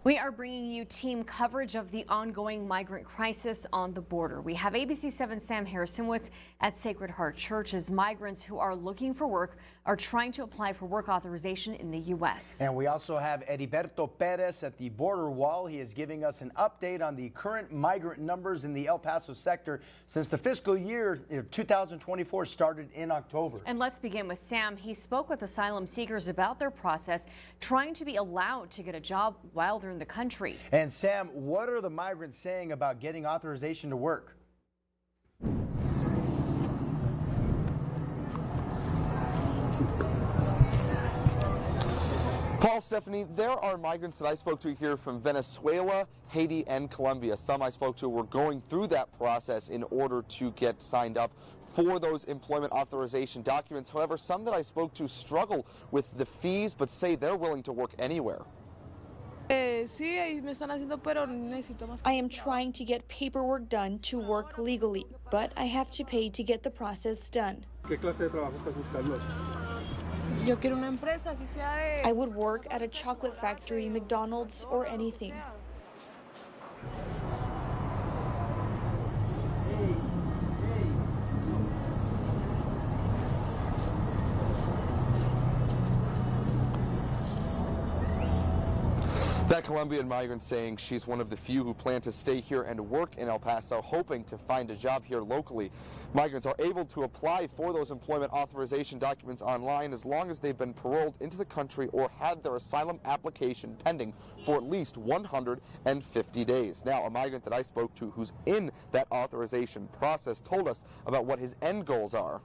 We are bringing you team coverage of the ongoing migrant crisis on the border. We have ABC-7 Sam Harrisonwitz at Sacred Heart Church as migrants who are looking for work are trying to apply for work authorization in the U.S. And we also have Heriberto Perez at the border wall. He is giving us an update on the current migrant numbers in the El Paso sector since the fiscal year 2024 started in October. And let's begin with Sam. He spoke with asylum seekers about their process, trying to be allowed to get a job while they're in the country. And Sam, what are the migrants saying about getting authorization to work? Paul, Stephanie, there are migrants that I spoke to here from Venezuela, Haiti, and Colombia. Some I spoke to were going through that process in order to get signed up for those employment authorization documents. However, some that I spoke to struggle with the fees, but say they're willing to work anywhere. I am trying to get paperwork done to work legally, but I have to pay to get the process done. I would work at a chocolate factory, McDonald's, or anything. That Colombian migrant saying she's one of the few who plan to stay here and work in El Paso, hoping to find a job here locally. Migrants are able to apply for those employment authorization documents online as long as they've been paroled into the country or had their asylum application pending for at least 150 days. Now, a migrant that I spoke to who's in that authorization process told us about what his end goals are.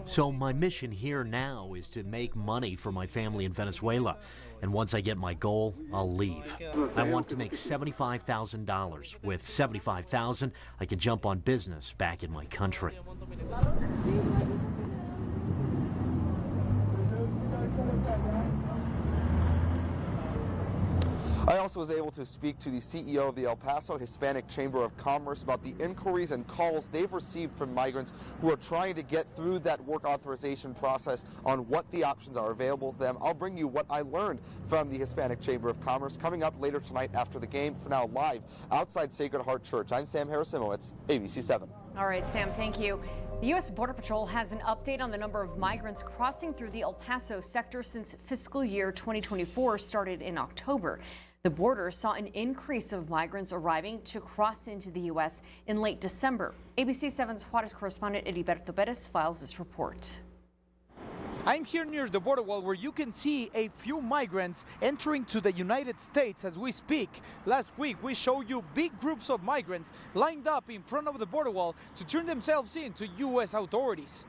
So my mission here now is to make money for my family in Venezuela. And once I get my goal, I'll leave. I want to make $75,000. With $75,000, I can jump on business back in my country. I also was able to speak to the CEO of the El Paso Hispanic Chamber of Commerce about the inquiries and calls they've received from migrants who are trying to get through that work authorization process on what the options are available to them. I'll bring you what I learned from the Hispanic Chamber of Commerce coming up later tonight after the game. For now, live outside Sacred Heart Church, I'm Sam Harrisonwitz, ABC-7. All right, Sam, thank you. The U.S. Border Patrol has an update on the number of migrants crossing through the El Paso sector since fiscal year 2024 started in October. The border saw an increase of migrants arriving to cross into the U.S. in late December. ABC-7's Juarez correspondent Heriberto Perez files this report. I'm here near the border wall where you can see a few migrants entering to the United States as we speak. Last week, we showed you big groups of migrants lined up in front of the border wall to turn themselves in to U.S. authorities.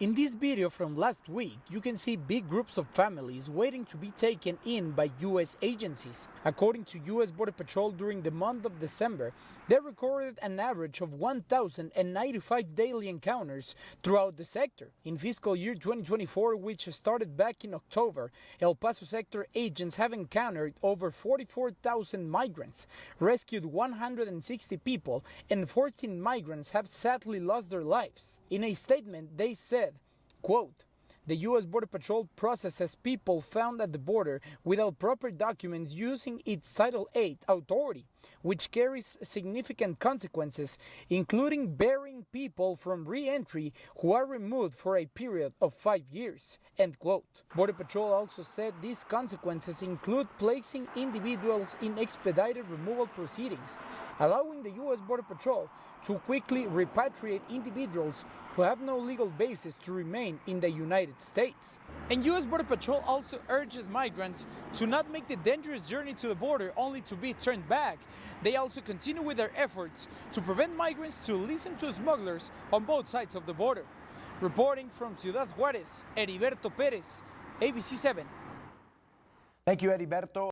In this video from last week, you can see big groups of families waiting to be taken in by U.S. agencies. According to U.S. Border Patrol, during the month of December, they recorded an average of 1,095 daily encounters throughout the sector. In fiscal year 2024, which started back in October, El Paso sector agents have encountered over 44,000 migrants, rescued 160 people, and 14 migrants have sadly lost their lives. In a statement, they said, quote, "The U.S. Border Patrol processes people found at the border without proper documents using its Title VIII authority, which carries significant consequences, including barring people from re-entry who are removed for a period of 5 years." End quote. Border Patrol also said these consequences include placing individuals in expedited removal proceedings, allowing the U.S. Border Patrol to quickly repatriate individuals who have no legal basis to remain in the United States. And U.S. Border Patrol also urges migrants to not make the dangerous journey to the border only to be turned back. They also continue with their efforts to prevent migrants to listen to smugglers on both sides of the border. Reporting from Ciudad Juárez, Heriberto Perez, ABC-7. Thank you, Heriberto.